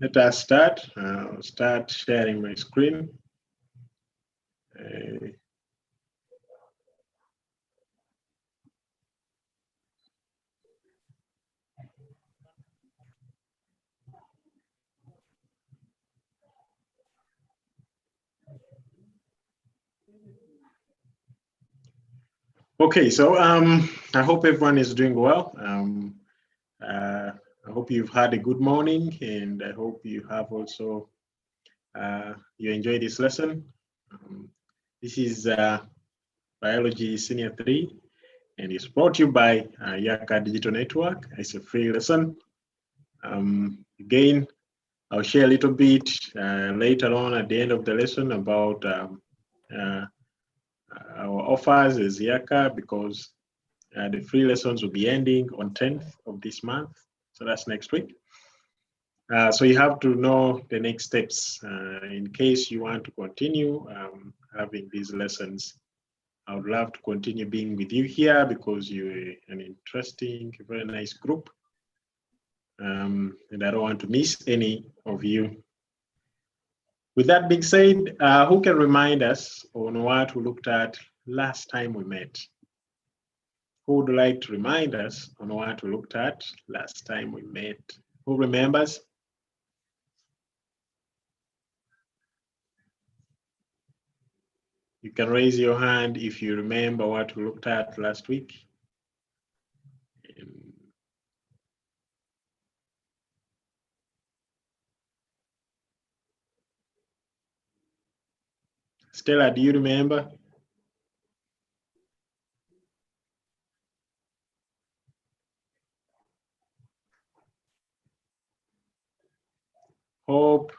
Let us start. I'll start sharing my screen. Okay, so I hope everyone is doing well. I hope you've had a good morning, and I hope you have also you enjoyed this lesson. This is Biology Senior 3, and it's brought to you by Yaaka Digital Network. It's a free lesson. Again, I'll share a little bit later on at the end of the lesson about our offers as Yaaka, because the free lessons will be ending on 10th of this month. So that's next week. So you have to know the next steps in case you want to continue having these lessons. I would love to continue being with you here because you're an interesting, very nice group. And I don't want to miss any of you. With that being said, who can remind us on what we looked at last time we met? Who would like to remind us on what we looked at last time we met? Who remembers? You can raise your hand if you remember what we looked at last week. Stella, do you remember? Hope.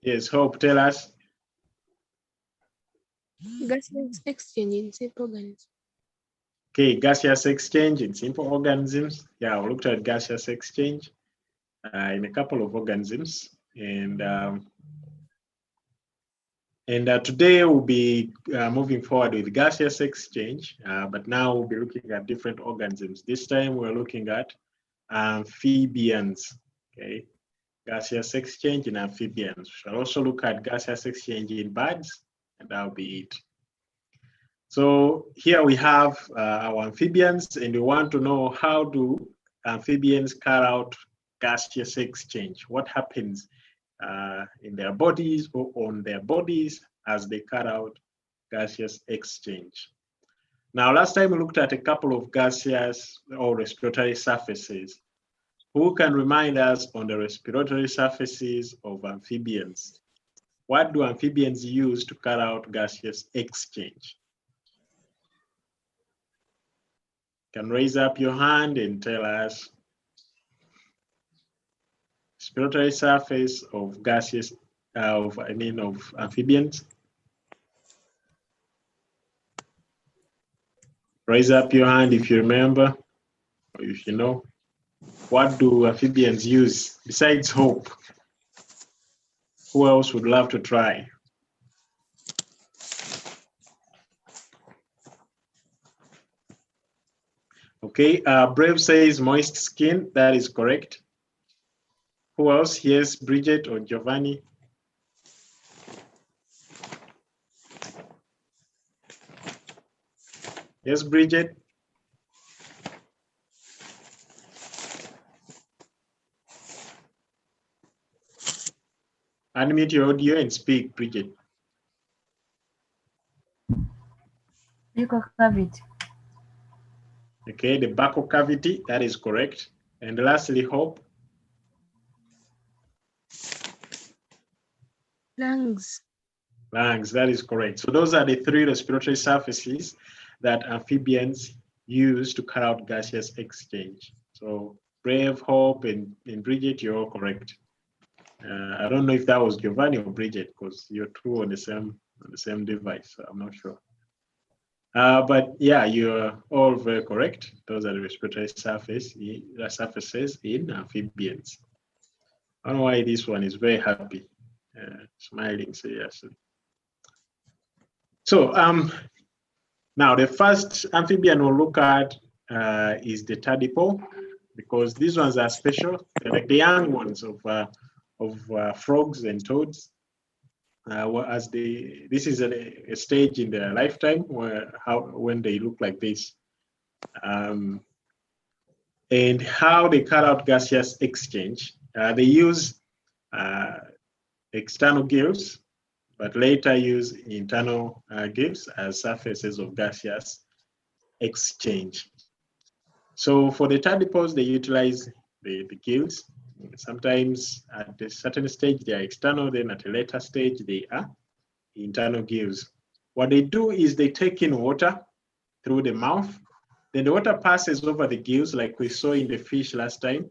Yes, Hope, tell us. Gaseous exchange in simple organisms. Okay, gaseous exchange in simple organisms. Yeah, we looked at gaseous exchange in a couple of organisms. And today we'll be moving forward with gaseous exchange, but now we'll be looking at different organisms. This time we're looking at amphibians, okay? Gaseous exchange in amphibians. We shall also look at gaseous exchange in birds, and that'll be it. So here we have our amphibians, and we want to know, how do amphibians carry out gaseous exchange? What happens in their bodies or on their bodies as they carry out gaseous exchange? Now, last time we looked at a couple of gaseous or respiratory surfaces. Who can remind us on the respiratory surfaces of amphibians? What do amphibians use to carry out gaseous exchange? You can raise up your hand and tell us. Respiratory surface of gaseous, of amphibians. Raise up your hand if you remember, or if you know. What do amphibians use besides Hope? Who else would love to try? Okay, Brave says moist skin. That is correct. Who else? Yes, Bridget or Giovanni. Yes, Bridget. Unmute your audio and speak, Bridget. Buccal cavity. Okay, the buccal cavity, that is correct. And lastly, Hope. Lungs. Lungs, that is correct. So those are the three respiratory surfaces that amphibians use to carry out gaseous exchange. So Brave, Hope, and Bridget, you're all correct. I don't know if that was Giovanni or Bridget, because you're two on the same device, so I'm not sure. But yeah, you're all very correct. Those are the respiratory surfaces in amphibians. I don't know why this one is very happy, smiling seriously. So now the first amphibian we'll look at is the tadpole, because these ones are special. They're like the young ones of frogs and toads. This is a stage in their lifetime when they look like this, and how they carry out gaseous exchange. They use external gills, but later use internal gills as surfaces of gaseous exchange. So for the tadpoles, they utilize the gills. Sometimes at a certain stage they are external, then at a later stage they are internal gills. What they do is they take in water through the mouth, then the water passes over the gills like we saw in the fish last time.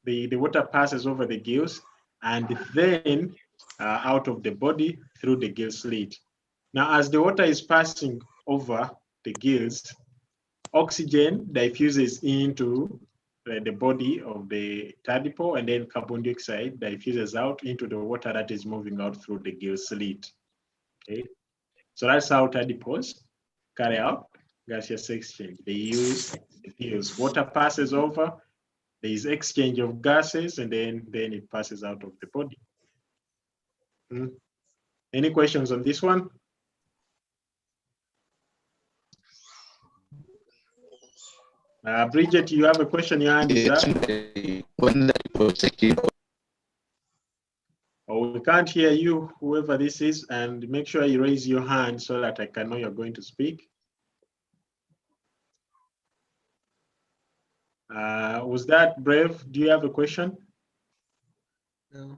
The water passes over the gills and then out of the body through the gill slit. Now as the water is passing over the gills, oxygen diffuses into the body of the tadpole, and then carbon dioxide diffuses out into the water that is moving out through the gill slit. Okay, so that's how tadpoles carry out gaseous exchange. They use the gills. Water passes over, there is exchange of gases, and then it passes out of the body. Any questions on this one? Bridget, you have a question, your hand is up. Oh, we can't hear you, whoever this is, and make sure you raise your hand so that I can know you're going to speak. Was that Brave? Do you have a question? No.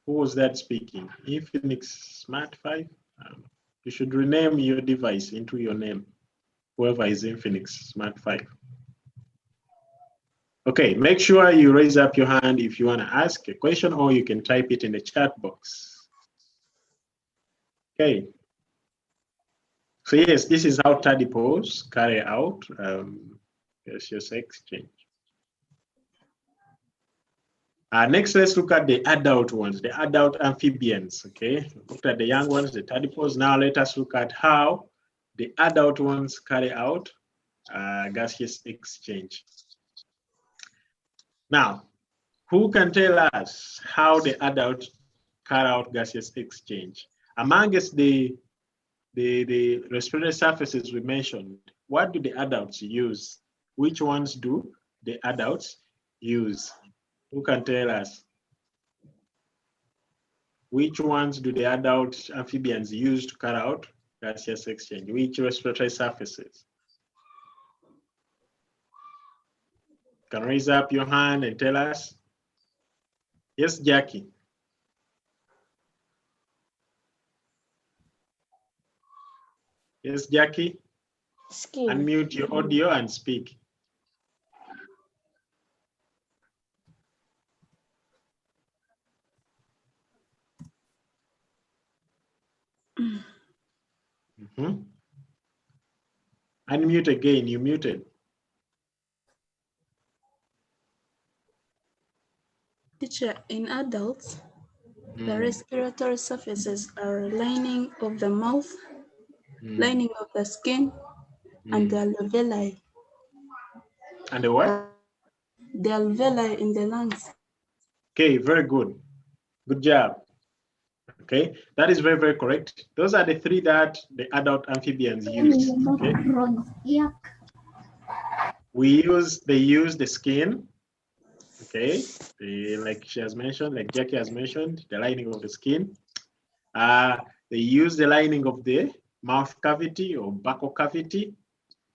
Who was that speaking? Infinix Smart 5? You should rename your device into your name, whoever is Infinix Smart 5. Okay, make sure you raise up your hand if you want to ask a question, or you can type it in the chat box. Okay. So yes, this is how tadpoles carry out gaseous exchange. Next, let's look at the adult ones, the adult amphibians. Okay, looked at the young ones, the tadpoles. Now let us look at how the adult ones carry out gaseous exchange. Now, who can tell us how the adults carry out gaseous exchange? Amongst the respiratory surfaces we mentioned, what do the adults use? Which ones do the adults use? Who can tell us? Which ones do the adult amphibians use to carry out gaseous exchange? Which respiratory surfaces? Can raise up your hand and tell us? Yes, Jackie. Yes, Jackie. Skin. Unmute your audio and speak. Unmute again, you muted. Teacher, in adults, the respiratory surfaces are lining of the mouth, lining of the skin, and the alveoli. And the what? The alveoli in the lungs. Okay, very good. Good job. Okay, that is very, very correct. Those are the three that the adult amphibians use. Okay. They use the skin. Okay, like she has mentioned, like Jackie has mentioned, the lining of the skin. They use the lining of the mouth cavity or buccal cavity.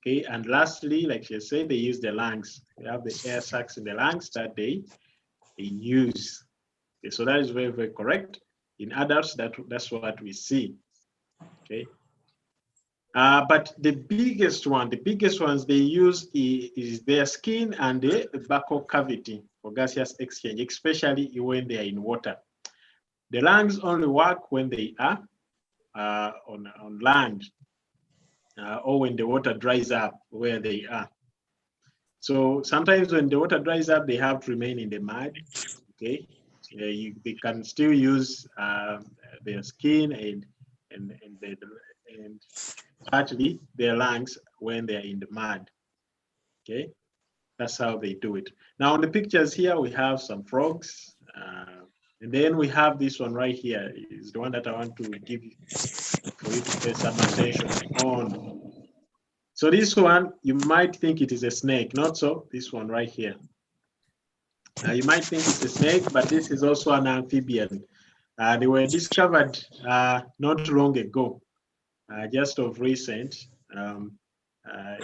Okay, and lastly, like she said, they use the lungs. They have the air sacs in the lungs that they use. Okay, so that is very, very correct. In adults, that's what we see. Okay. But the biggest ones they use is their skin and the buccal cavity for gaseous exchange, especially when they are in water. The lungs only work when they are on land or when the water dries up where they are. So sometimes when the water dries up, they have to remain in the mud. Okay, they can still use their skin and partly their lungs when they are in the mud. Okay, that's how they do it. Now on the pictures here, we have some frogs. And then we have this one right here, is the one that I want to give you for you to pay some attention on. So this one, you might think it is a snake, not so, this one right here. You might think it's a snake, but this is also an amphibian. They were discovered not long ago, just of recent,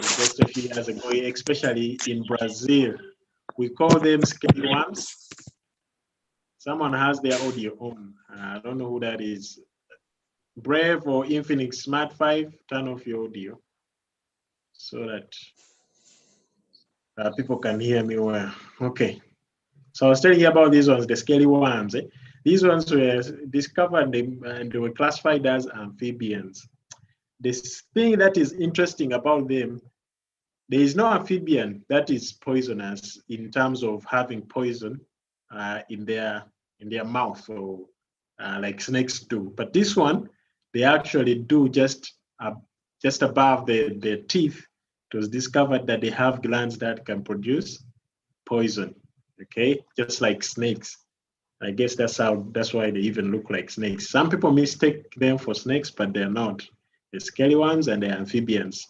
just a few years ago, especially in Brazil. We call them scaly worms. Someone has their audio on. I don't know who that is. Brave or Infinix Smart 5, turn off your audio so that people can hear me well. Okay. So I was telling you about these ones, the scaly worms. These ones were discovered and they were classified as amphibians. This thing that is interesting about them, there is no amphibian that is poisonous in terms of having poison in their mouth, or like snakes do. But this one, they actually do just above the teeth. It was discovered that they have glands that can produce poison. Okay, just like snakes. I guess that's why they even look like snakes. Some people mistake them for snakes, but they're not. The scaly ones and the amphibians.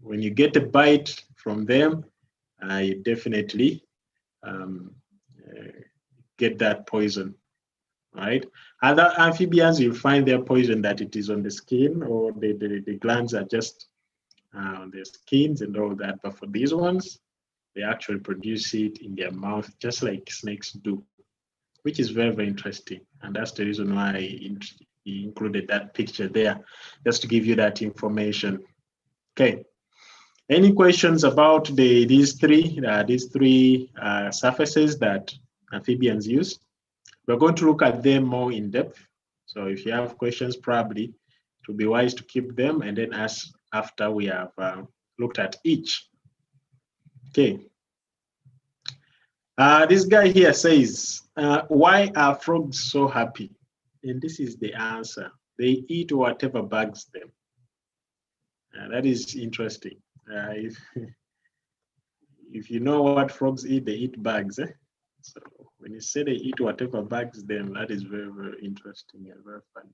When you get a bite from them, you definitely get that poison, right? Other amphibians, you'll find their poison that it is on the skin, or the glands are just on their skins and all that. But for these ones, they actually produce it in their mouth, just like snakes do, which is very, very interesting. And that's the reason why I included that picture there, just to give you that information. Okay. Any questions about these three surfaces that amphibians use? We're going to look at them more in depth. So if you have questions, probably it would be wise to keep them and then ask after we have looked at each. Okay. This guy here says, why are frogs so happy? And this is the answer. They eat whatever bugs them. That is interesting. If you know what frogs eat, they eat bugs. So when you say they eat whatever bugs them, that is very, very interesting and very funny.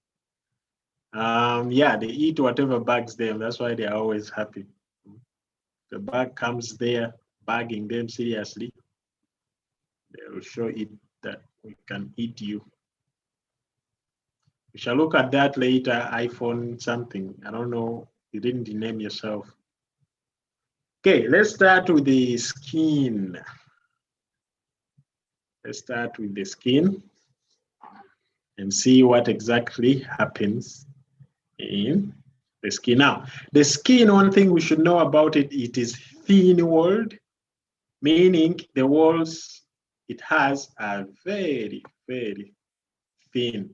Yeah, they eat whatever bugs them. That's why they are always happy. The bug comes there, bugging them seriously. They will show it that we can eat you. We shall look at that later. iPhone something. I don't know. You didn't name yourself. Okay, let's start with the skin. Let's start with the skin and see what exactly happens in the skin. Now, the skin, one thing we should know about it, it is thin-walled, meaning the walls it has are very, very thin.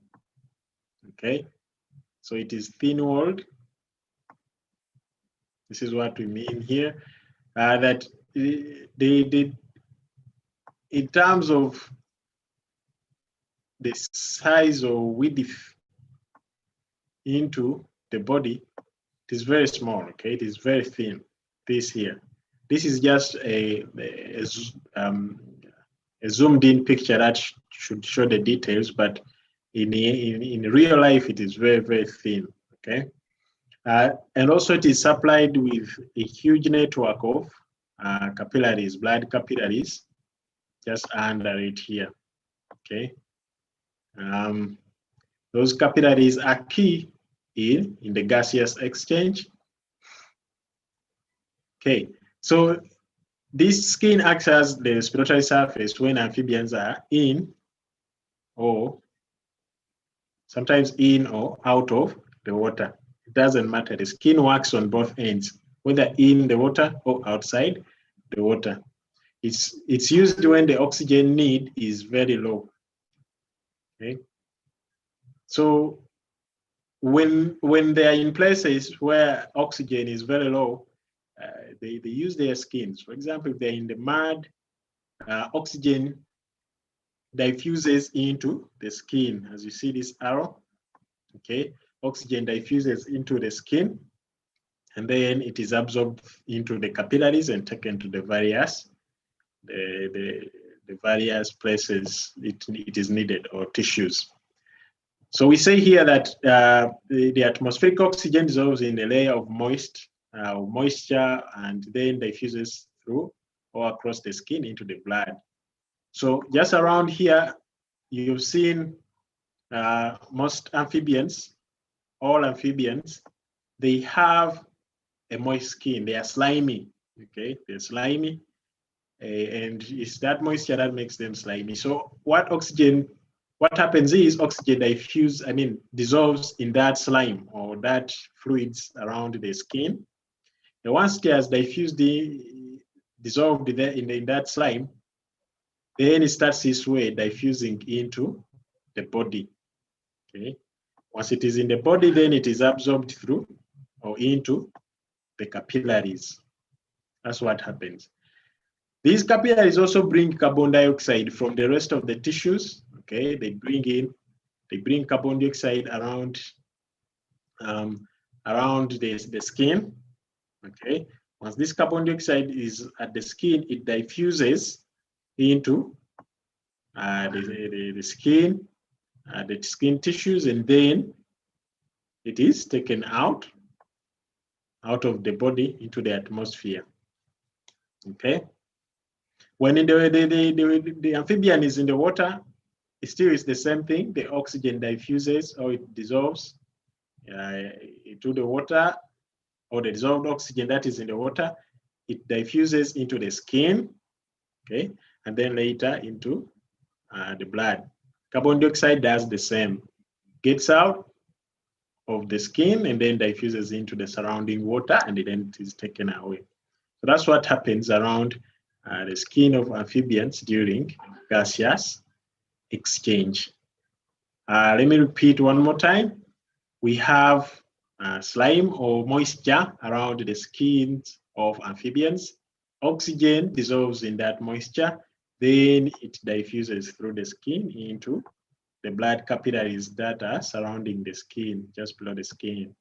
Okay, so it is thin-walled. This is what we mean here. That in terms of the size or width into the body, it is very small. Okay, it is very thin. This here, this is just a zoomed in picture that should show the details, but in real life, it is very, very thin. Okay. And also it is supplied with a huge network of capillaries, blood capillaries, just under it here, okay? Those capillaries are key in the gaseous exchange. Okay, so this skin acts as the respiratory surface when amphibians are in, or sometimes in or out of the water. It doesn't matter. The skin works on both ends, whether in the water or outside the water. It's used when the oxygen need is very low. Okay. So when they are in places where oxygen is very low, they use their skins. For example, if they're in the mud, oxygen diffuses into the skin. As you see this arrow, okay, oxygen diffuses into the skin, and then it is absorbed into the capillaries and taken to the various the the various places it is needed, or tissues. So we say here that the atmospheric oxygen dissolves in a layer of moisture and then diffuses through or across the skin into the blood. So just around here, you've seen most amphibians, all amphibians, they have a moist skin. They are slimy, okay? They're slimy, and it's that moisture that makes them slimy. So what happens is oxygen dissolves in that slime or that fluids around the skin. And once it has dissolved there in that slime, then it starts this way, diffusing into the body, okay? Once it is in the body, then it is absorbed through or into the capillaries. That's what happens. These capillaries also bring carbon dioxide from the rest of the tissues, okay? They bring carbon dioxide around the skin, okay? Once this carbon dioxide is at the skin, it diffuses into the skin tissues, and then it is taken out of the body into the atmosphere, okay? When the amphibian is in the water, it still is the same thing. The oxygen diffuses or it dissolves into the water, or the dissolved oxygen that is in the water, it diffuses into the skin, okay, and then later into the blood. Carbon dioxide does the same, gets out of the skin and then diffuses into the surrounding water, and then it is taken away. So that's what happens around the skin of amphibians during gaseous exchange. Let me repeat one more time. We have slime or moisture around the skins of amphibians. Oxygen dissolves in that moisture, then it diffuses through the skin into the blood capillaries that are surrounding the skin, just below the skin.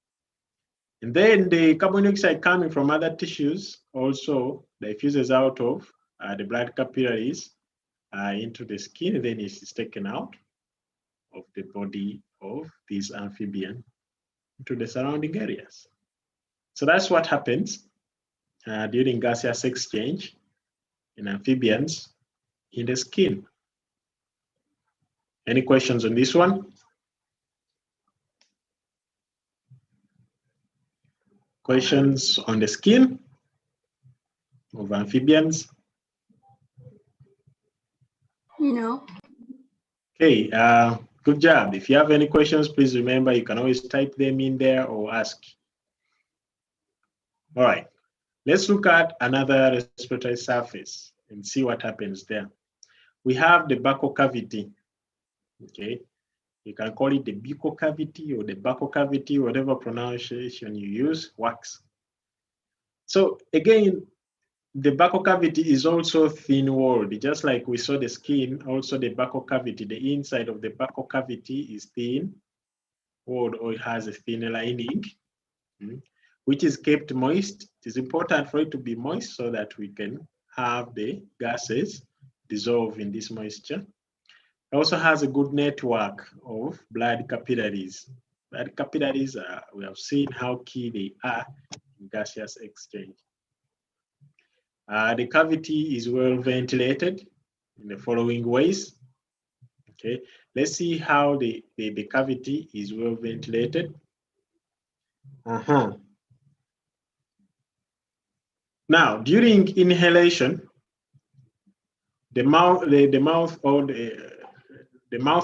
And then the carbon dioxide coming from other tissues also diffuses out of the blood capillaries into the skin, and then it is taken out of the body of this amphibian into the surrounding areas. So that's what happens during gaseous exchange in amphibians in the skin. Any questions on this one? Questions on the skin of amphibians? No. Okay, good job. If you have any questions, please remember you can always type them in there or ask. All right, let's look at another respiratory surface and see what happens there. We have the buccal cavity, okay? You can call it the buccal cavity or the buccal cavity, whatever pronunciation you use works. So again, the buccal cavity is also thin-walled, just like we saw the skin. Also, the buccal cavity, the inside of the buccal cavity is thin-walled, or it has a thin lining, which is kept moist. It is important for it to be moist so that we can have the gases dissolve in this moisture. It also has a good network of blood capillaries. Blood capillaries, we have seen how key they are in gaseous exchange. The cavity is well ventilated in the following ways. Okay, let's see how the cavity is well ventilated. Now, during inhalation, the mouth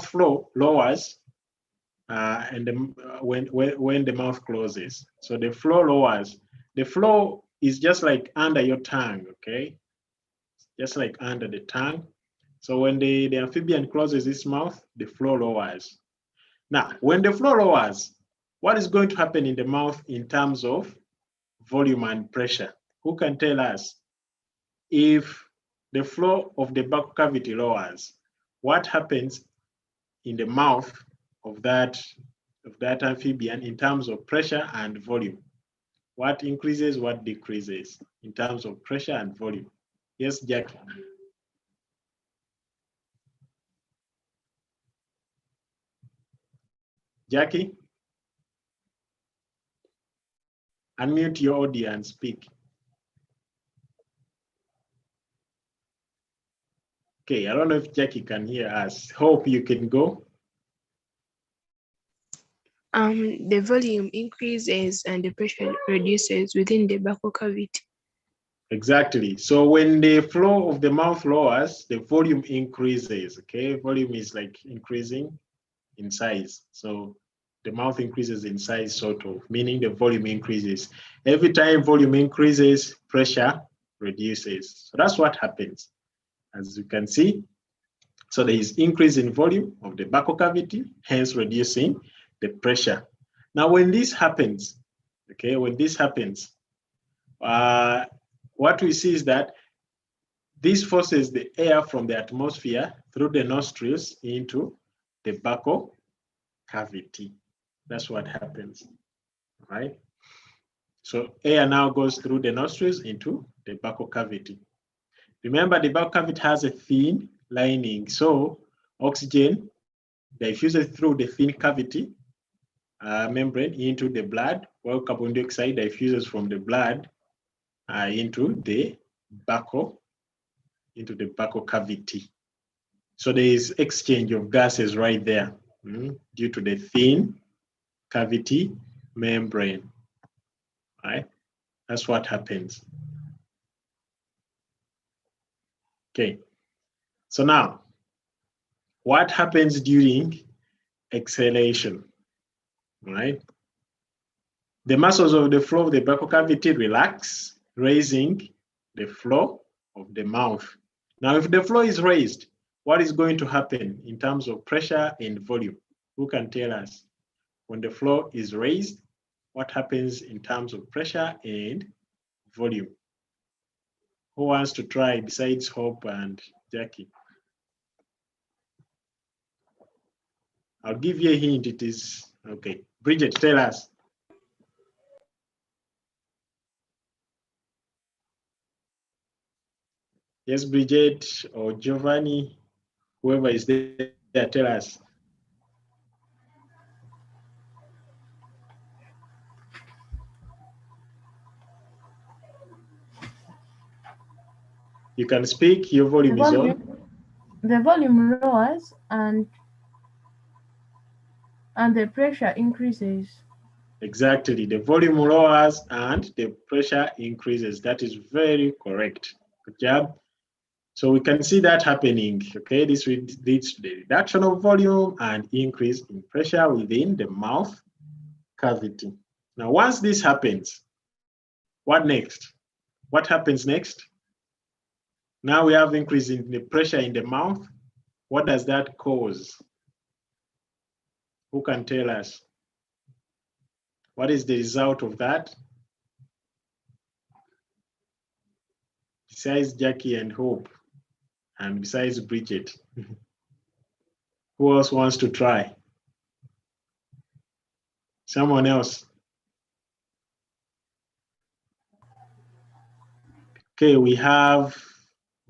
flow lowers, and when the mouth closes, so the flow lowers. The flow is just like under your tongue, okay? Just like under the tongue. So when the amphibian closes its mouth, the flow lowers. Now, when the flow lowers, what is going to happen in the mouth in terms of volume and pressure? Who can tell us? If the flow of the buccal cavity lowers, what happens in the mouth of that amphibian in terms of pressure and volume? What increases, what decreases in terms of pressure and volume? Yes, Jackie. Jackie? Unmute your audio and speak. Okay, I don't know if Jackie can hear us. Hope you can go. The volume increases and the pressure reduces within the buccal cavity. Exactly. So when the flow of the mouth lowers, the volume increases. Okay, volume is like increasing in size. So the mouth increases in size, sort of, meaning the volume increases. Every time volume increases, pressure reduces. So that's what happens, as you can see. So there is increase in volume of the buccal cavity, hence reducing the pressure. Now, when this happens, okay, when this happens, what we see is that this forces the air from the atmosphere through the nostrils into the buccal cavity. That's what happens, right? So air now goes through the nostrils into the buccal cavity. Remember, the buccal cavity has a thin lining, so oxygen diffuses through the thin cavity membrane into the blood, while carbon dioxide diffuses from the blood into the buccal cavity. So there is exchange of gases right there due to the thin cavity membrane, right? That's what happens. Okay, so now, what happens during exhalation, right? The muscles of the floor of the buccal cavity relax, raising the floor of the mouth. Now, if the floor is raised, what is going to happen in terms of pressure and volume? Who can tell us? When the floor is raised, what happens in terms of pressure and volume? Who wants to try besides Hope and Jackie? I'll give you a hint. It is, okay. Bridget, tell us. Yes, Bridget or Giovanni, whoever is there, tell us. You can speak, your volume is on. The volume lowers and the pressure increases. Exactly, the volume lowers and the pressure increases. That is very correct. Good job. So we can see that happening, okay? This leads to the reduction of volume and increase in pressure within the mouth cavity. Now, once this happens, what next? What happens next? Now we have increase in the pressure in the mouth. What does that cause? Who can tell us? What is the result of that? Besides Jackie and Hope, and besides Bridget, who else wants to try? Someone else? Okay, we have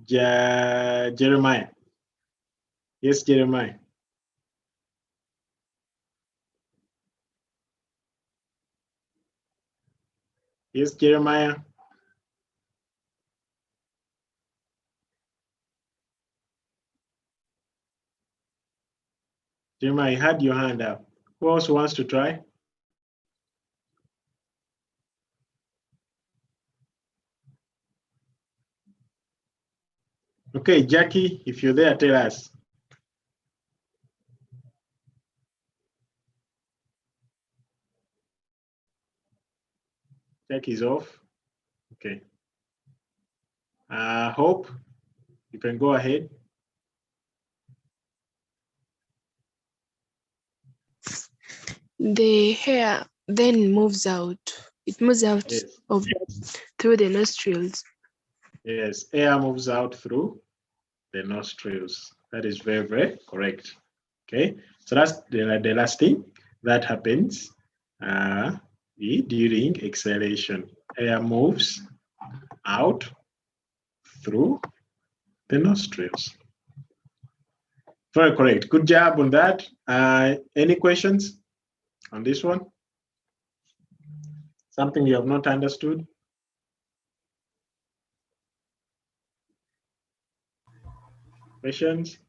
Jeremiah. Yes, Jeremiah. Yes, Jeremiah. Jeremiah, you had your hand up. Who else wants to try? Okay, Jackie, if you're there, tell us. Jackie's off. Okay. Hope, you can go ahead. The hair then moves out. It moves out Yes. through the nostrils. Yes, air moves out through the nostrils. That is very, very correct. Okay, so that's the last thing that happens during exhalation. Air moves out through the nostrils. Very correct. Good job on that. Any questions? on this one? Something you have not understood? Questions?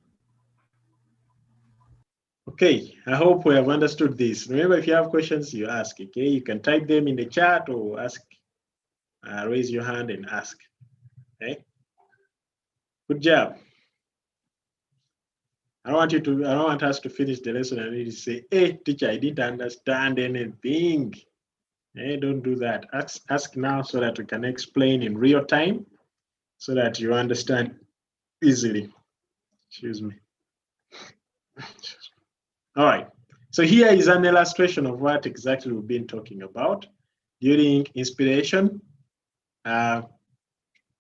Okay, I hope we have understood this. Remember, if you have questions, you ask, okay? You can type them in the chat or ask, raise your hand and ask, okay? Good job. I don't want us to finish the lesson and really say, hey, teacher, I didn't understand anything. Hey, don't do that. Ask now so that we can explain in real time so that you understand easily. Excuse me. All right. So here is an illustration of what exactly we've been talking about. During inspiration,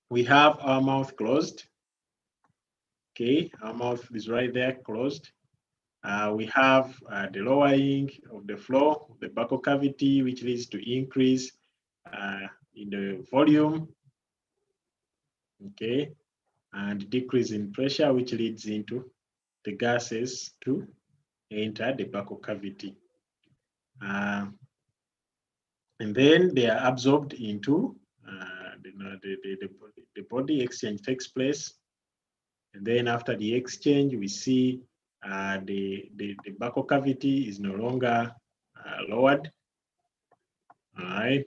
we have our mouth closed. Okay, our mouth is right there, closed. We have the lowering of the flow, the buccal cavity, which leads to increase in the volume. Okay, and decrease in pressure, which leads into the gases to enter the buccal cavity. And then they are absorbed into the body. Exchange takes place. And then after the exchange, we see the buccal cavity is no longer lowered. All right.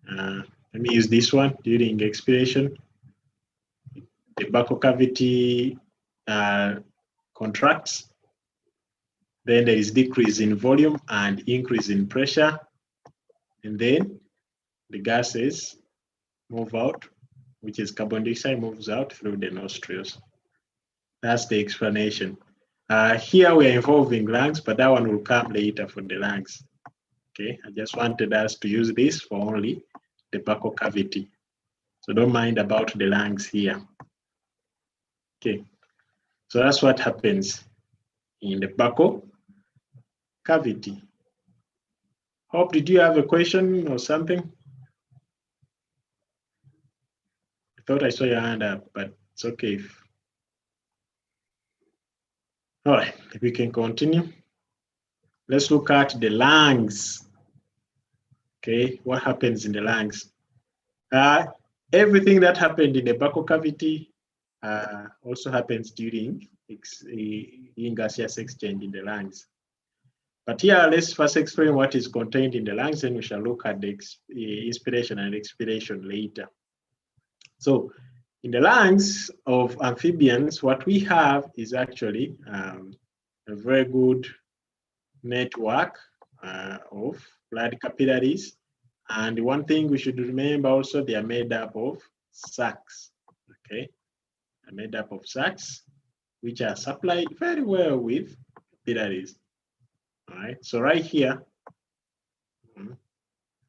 Let me use this one. During expiration, the buccal cavity contracts. Then there is decrease in volume and increase in pressure. And then the gases move out, which is carbon dioxide, moves out through the nostrils. That's the explanation. Here we are involving lungs, but that one will come later for the lungs. Okay, I just wanted us to use this for only the buccal cavity. So don't mind about the lungs here. Okay, so that's what happens in the buccal cavity. Hope, did you have a question or something? I thought I saw your hand up, but it's okay. All right, we can continue. Let's look at the lungs. Okay, what happens in the lungs? Everything that happened in the buccal cavity also happens during gaseous exchange in the lungs. But here, let's first explain what is contained in the lungs, and we shall look at the inspiration and expiration later. So in the lungs of amphibians, what we have is actually a very good network of blood capillaries. And one thing we should remember also, they are made up of sacs, okay? They're made up of sacs, which are supplied very well with capillaries. All right, so right here,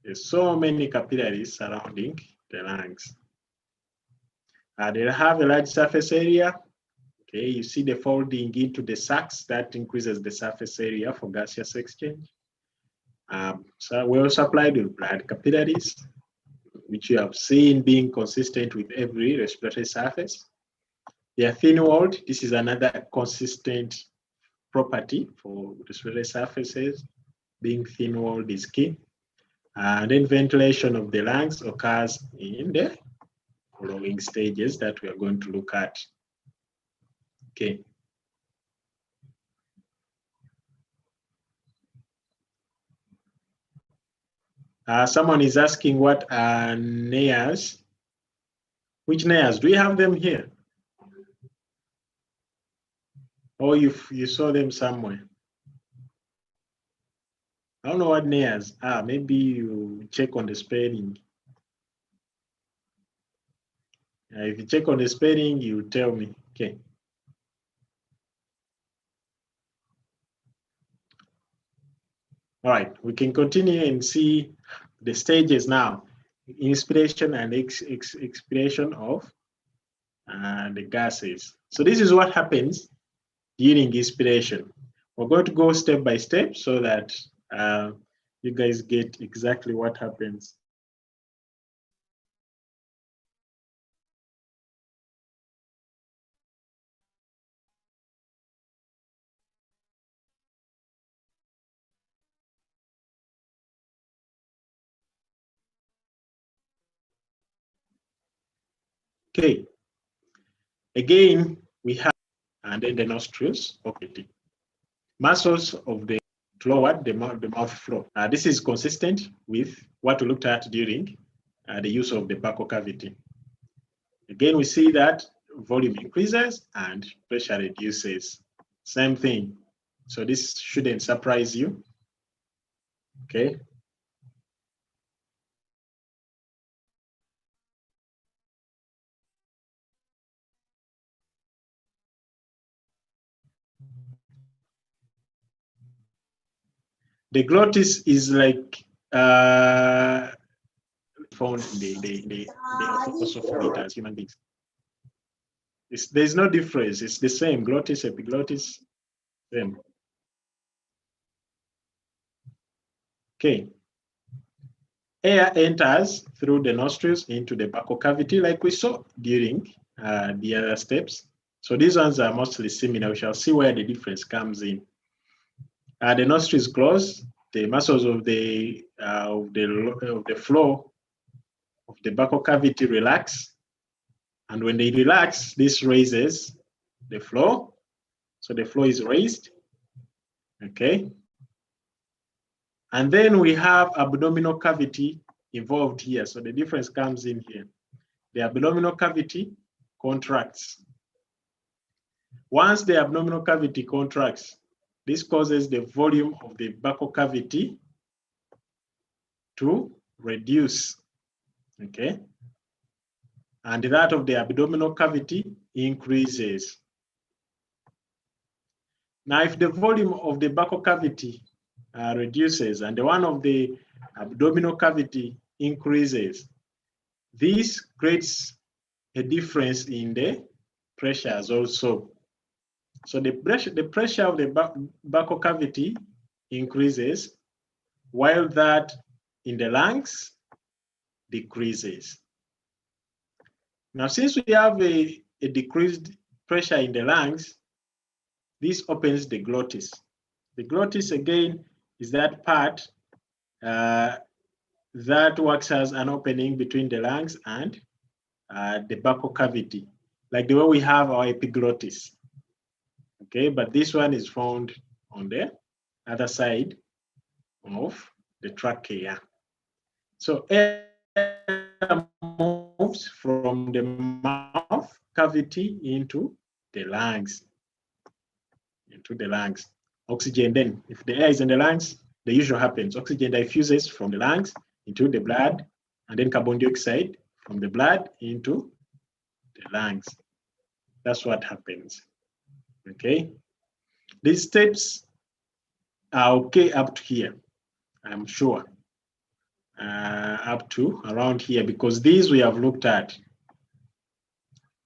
there's so many capillaries surrounding the lungs. They have a large surface area. Okay, you see the folding into the sacs, that increases the surface area for gaseous exchange. So well supplied with blood capillaries, which you have seen being consistent with every respiratory surface. They are thin-walled. This is another consistent property for respiratory surfaces. Being thin-walled is key. And then ventilation of the lungs occurs in the following stages that we are going to look at. Okay. Someone is asking what are nares? Which nares? Do you have them here? Or you saw them somewhere? I don't know what nares are. Maybe you check on the spelling. If you check on the spelling, you tell me. Okay. All right, we can continue and see the stages now. Inspiration and expiration of the gases. So this is what happens during inspiration. We're going to go step by step so that you guys get exactly what happens. Okay. Again, we have, and then the nostrils, okay. Muscles of the forward, the mouth floor. This is consistent with what we looked at during the use of the buccal cavity. Again, we see that volume increases and pressure reduces. Same thing. So this shouldn't surprise you. Okay. The glottis is like found in the ossophagus human beings. There's no difference. It's the same. Glottis, epiglottis, same. Okay. Air enters through the nostrils into the buccal cavity, like we saw during the other steps. So these ones are mostly similar. We shall see where the difference comes in. The nostrils close. The muscles of the floor of the buccal cavity relax, and when they relax, this raises the floor. So the floor is raised. Okay. And then we have abdominal cavity involved here. So the difference comes in here. The abdominal cavity contracts. Once the abdominal cavity contracts, this causes the volume of the buccal cavity to reduce, okay? And that of the abdominal cavity increases. Now, if the volume of the buccal cavity reduces and the one of the abdominal cavity increases, this creates a difference in the pressures also. So the pressure of the buccal cavity increases, while that in the lungs decreases. Now, since we have a decreased pressure in the lungs, this opens the glottis. The glottis, again, is that part that works as an opening between the lungs and the buccal cavity, like the way we have our epiglottis. Okay, but this one is found on the other side of the trachea. So air moves from the mouth cavity into the lungs. Oxygen then, if the air is in the lungs, the usual happens. Oxygen diffuses from the lungs into the blood, and then carbon dioxide from the blood into the lungs. That's what happens. Okay. These steps are okay up to here, I'm sure. Up to around here, because these we have looked at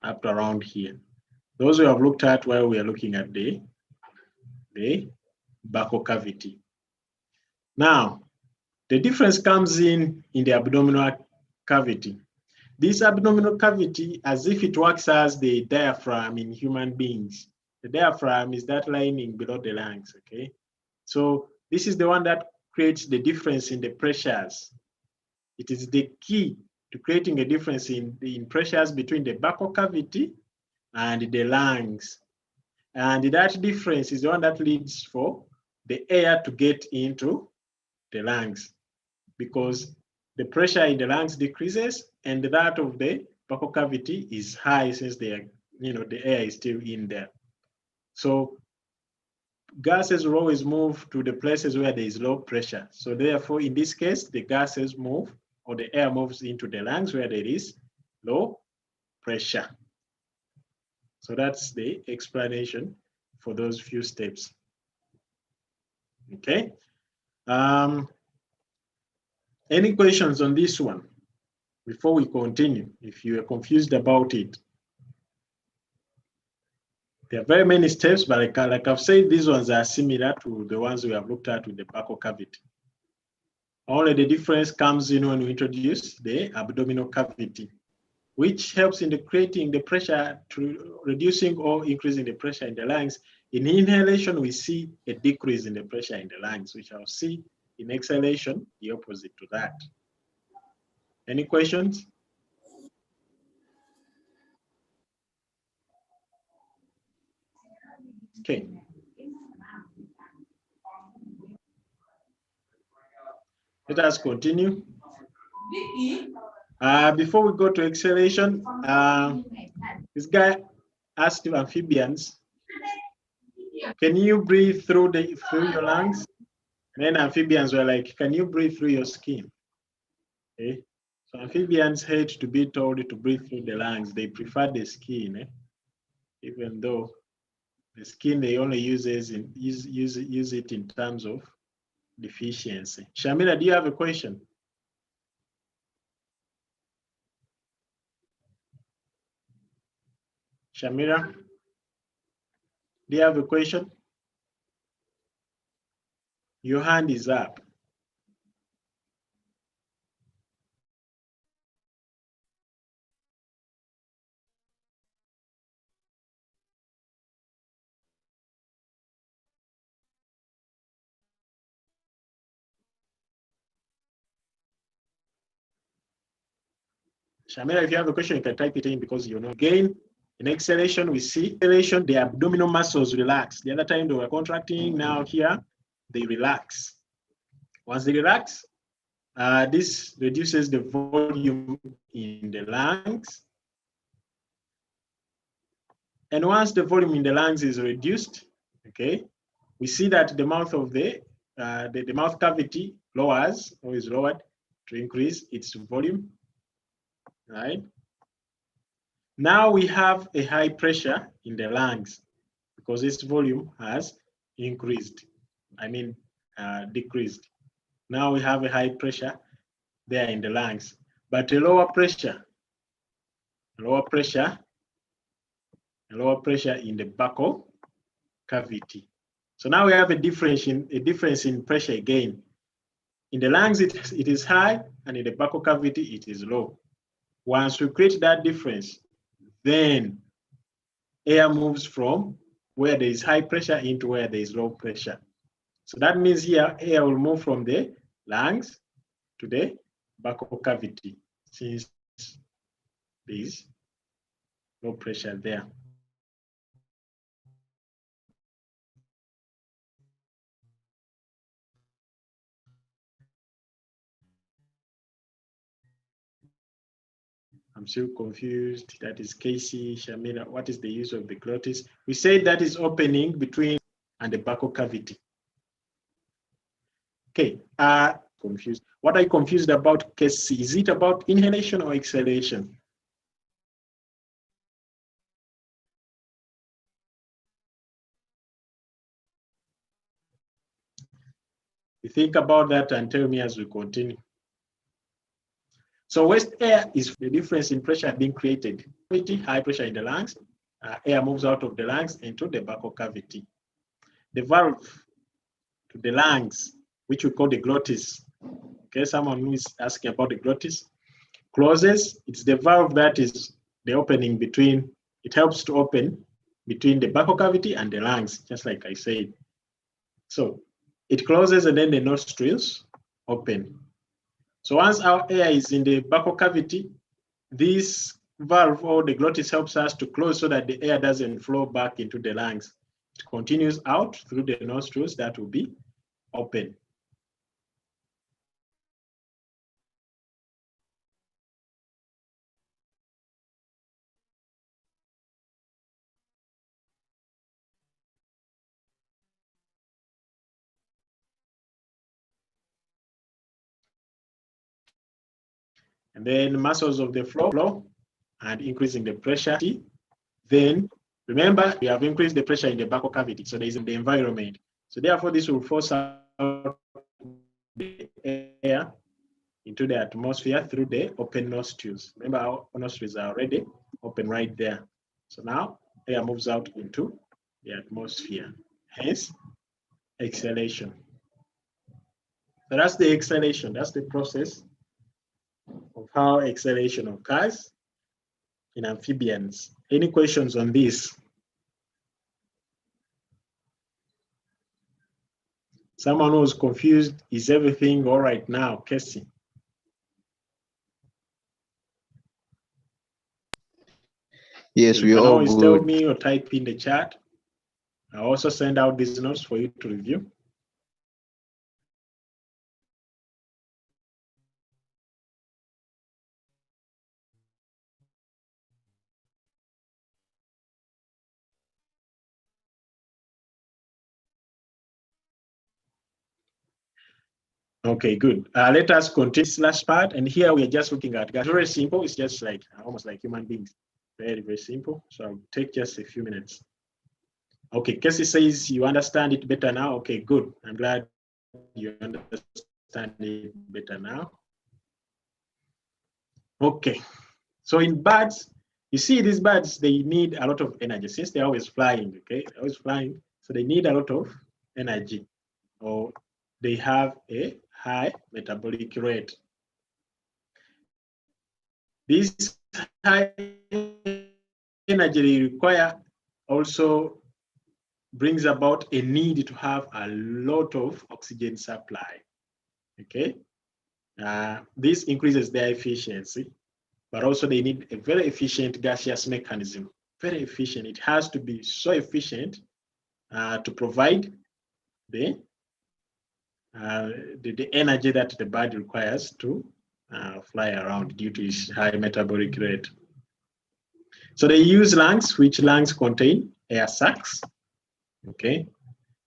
up to around here. Those we have looked at while we are looking at the buccal cavity. Now, the difference comes in the abdominal cavity. This abdominal cavity, as if it works as the diaphragm in human beings. The diaphragm is that lining below the lungs, okay? So this is the one that creates the difference in the pressures. It is the key to creating a difference in pressures between the buccal cavity and the lungs. And that difference is the one that leads for the air to get into the lungs, because the pressure in the lungs decreases and that of the buccal cavity is high, since the air is still in there. So gases will always move to the places where there is low pressure. So therefore, in this case, the gases move, or the air moves into the lungs where there is low pressure. So that's the explanation for those few steps. Okay. Any questions on this one before we continue, if you are confused about it? There are very many steps, but like I've said, these ones are similar to the ones we have looked at with the buccal cavity. Only the difference comes in when we introduce the abdominal cavity, which helps in creating the pressure, to reducing or increasing the pressure in the lungs. In inhalation, we see a decrease in the pressure in the lungs, which I'll see in exhalation, the opposite to that. Any questions? Okay. Let us continue. Before we go to exhalation, this guy asked amphibians, can you breathe through your lungs? And then amphibians were like, can you breathe through your skin? Okay. So amphibians hate to be told to breathe through the lungs. They prefer the skin, even though the skin they only use it in terms of deficiency. Shamira, do you have a question? Shamira, do you have a question? Your hand is up. Shamira, if you have a question, you can type it in because you know. Again, in exhalation, we see exhalation, the abdominal muscles relax. The other time they were contracting, now here they relax. Once they relax, this reduces the volume in the lungs. And once the volume in the lungs is reduced, okay, we see that the mouth of the mouth cavity lowers or is lowered to increase its volume, right? Now we have a high pressure in the lungs because its volume has increased, decreased. Now we have a high pressure there in the lungs, but a lower pressure in the buccal cavity. So now we have a difference in pressure again. In the lungs, it is high, and in the buccal cavity, it is low. Once we create that difference, then air moves from where there is high pressure into where there is low pressure. So that means here, air will move from the lungs to the buccal cavity, since there is no pressure there. I'm still confused. That is Casey, Shamira. What is the use of the glottis? We said that is opening between and the buccal cavity. Okay, confused. What are you confused about, Casey? Is it about inhalation or exhalation? You think about that and tell me as we continue. So waste air is the difference in pressure being created. High pressure in the lungs, air moves out of the lungs into the buccal cavity. The valve to the lungs, which we call the glottis. Okay, someone who is asking about the glottis, closes. It's the valve that is the opening between, it helps to open between the buccal cavity and the lungs, just like I said. So it closes and then the nostrils open. So once our air is in the buccal cavity, this valve or the glottis helps us to close so that the air doesn't flow back into the lungs. It continues out through the nostrils that will be open. And then muscles of the flow and increasing the pressure. Then remember, we have increased the pressure in the buccal cavity, so there is in the environment. So therefore, this will force out the air into the atmosphere through the open nostrils. Remember, our nostrils are already open right there. So now air moves out into the atmosphere, hence exhalation. So that's the exhalation, that's the process of how exhalation occurs in amphibians. Any questions on this? Someone who's confused, is everything all right now, Casey? Yes, You we can all always tell good. me or type in the chat I'll also send out these notes for you to review. Okay, good. Let us continue this last part. And here we are just looking at gas. Very simple. It's just like almost like human beings. Very, very simple. So I'll take just a few minutes. Okay, Casey says you understand it better now. Okay, good. I'm glad you understand it better now. Okay, so in birds, you see these birds, they need a lot of energy since they're always flying, okay? They're always flying, so they need a lot of energy, or they have a high metabolic rate. This high energy they require also brings about a need to have a lot of oxygen supply, okay? This increases their efficiency, but also they need a very efficient gaseous mechanism, very efficient. It has to be so efficient to provide the energy that the bird requires to fly around due to its high metabolic rate. So they use lungs, which lungs contain air sacs, okay?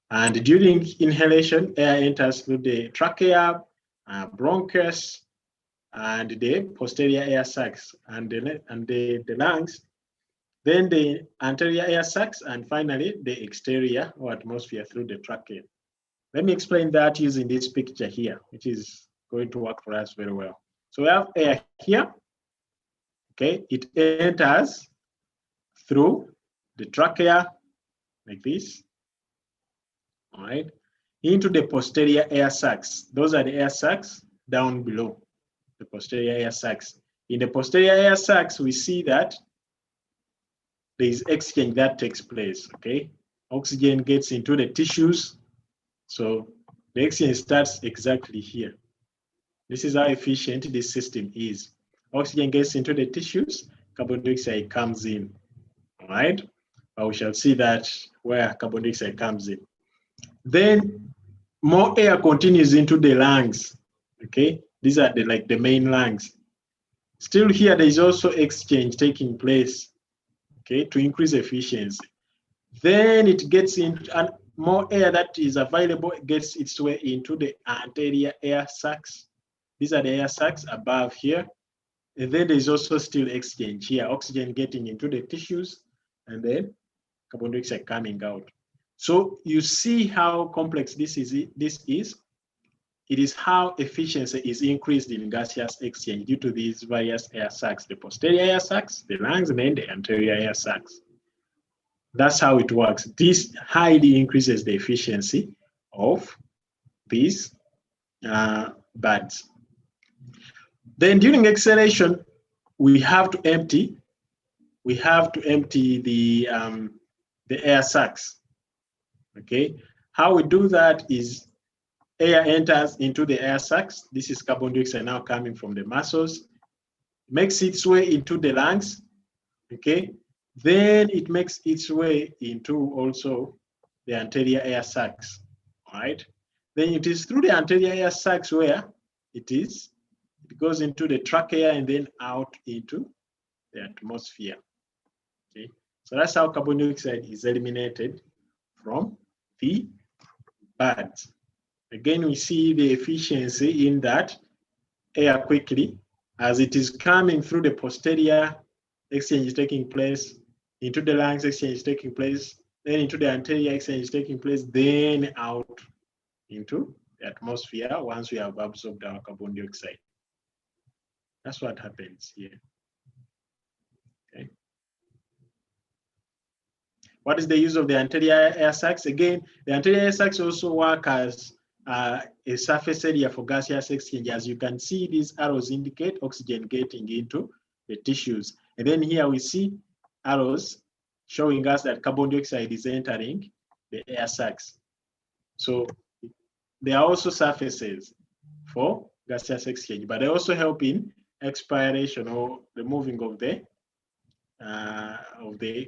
And during inhalation, air enters through the trachea, bronchus, and the posterior air sacs, and the lungs, then the anterior air sacs, and finally the exterior or atmosphere through the trachea. Let me explain that using this picture here, which is going to work for us very well. So we have air here, okay? It enters through the trachea like this, all right, into the posterior air sacs. Those are the air sacs down below, the posterior air sacs. In the posterior air sacs, we see that there is exchange that takes place, okay? Oxygen gets into the tissues, so the exchange starts exactly here. This is how efficient this system is. Oxygen gets into the tissues, carbon dioxide comes in, all right? But we shall see that where carbon dioxide comes in. Then more air continues into the lungs, okay? These are the main lungs. Still here, there is also exchange taking place, okay, to increase efficiency. Then it gets into, and more air that is available gets its way into the anterior air sacs. These are the air sacs above here. And then there's also still exchange here, oxygen getting into the tissues, and then carbon dioxide coming out. So you see how complex this is. It is how efficiency is increased in gaseous exchange due to these various air sacs, the posterior air sacs, the lungs, and then the anterior air sacs. That's how it works. This highly increases the efficiency of these birds. Then during exhalation, we have to empty the air sacs. Okay, how we do that is air enters into the air sacs. This is carbon dioxide now coming from the muscles, makes its way into the lungs. Okay, then it makes its way into also the anterior air sacs. All right, then it is through the anterior air sacs where it goes into the trachea and then out into the atmosphere. Okay, so that's how carbon dioxide is eliminated from the birds. Again, we see the efficiency in that air quickly, as it is coming through the posterior, exchange is taking place, into the lungs, exchange is taking place, then into the anterior, exchange is taking place, then out into the atmosphere once we have absorbed our carbon dioxide. That's what happens here. Okay. What is the use of the anterior air sacs? Again, the anterior air sacs also work as a surface area for gaseous exchange. As you can see, these arrows indicate oxygen getting into the tissues. And then here we see arrows showing us that carbon dioxide is entering the air sacs. So they are also surfaces for gaseous exchange, but they also help in expiration or the moving of the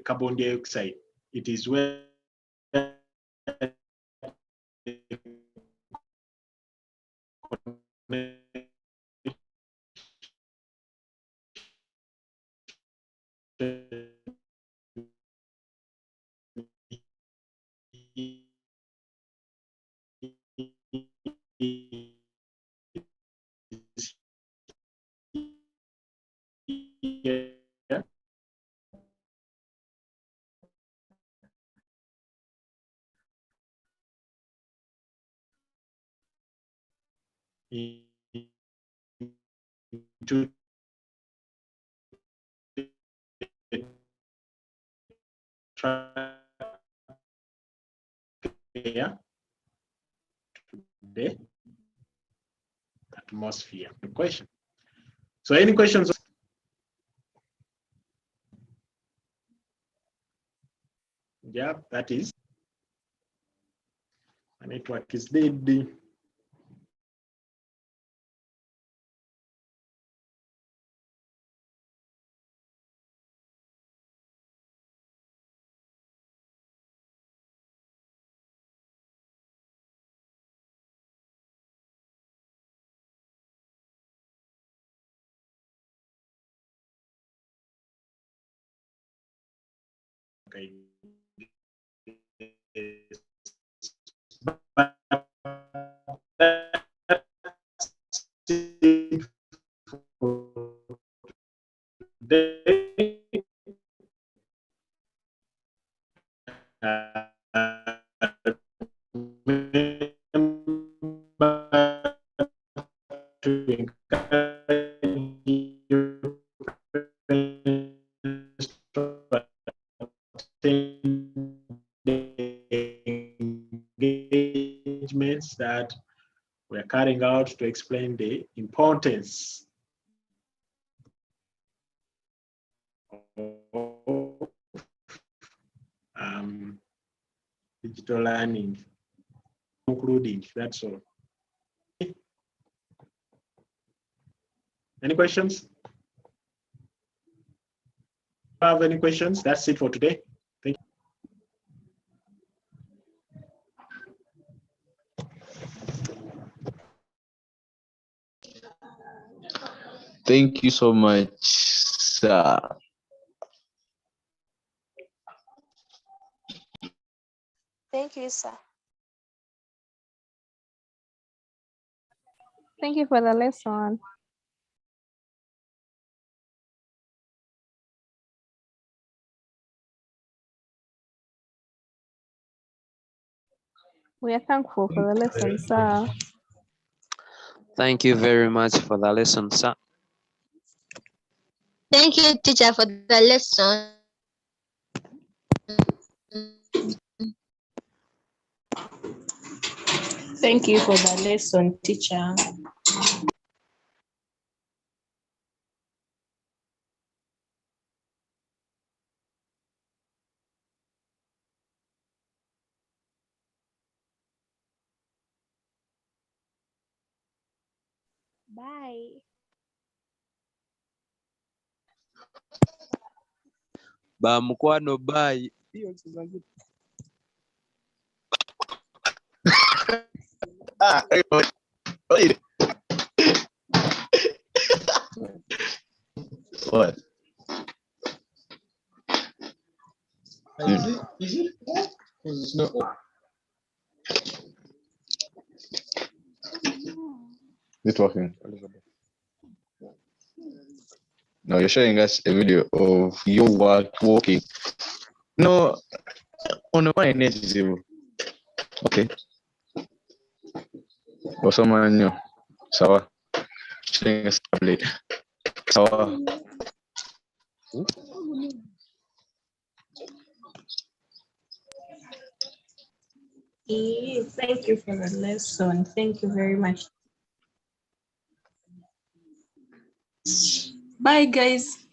carbon dioxide. It is where into trachea to the atmosphere. The question. So any questions? Yeah, that is. My network is dead. Okay. Engagements that we're carrying out to explain the importance of digital learning, concluding, that's all. Any questions? Have any questions? That's it for today. Thank you. Thank you so much, sir. Thank you, sir. Thank you for the lesson. We are thankful for the lesson, sir. Thank you very much for the lesson, sir. Thank you, teacher, for the lesson. Thank you for the lesson, teacher. Bye. Ba mkwano bye. Wait. What? Is it? It's not. It's working. No, you're showing us a video of you walking. No, on my net is zero. Okay. Or someone new. Sawa. Showing us tablet. Sawa. Thank you for the lesson. Thank you very much. Bye, guys.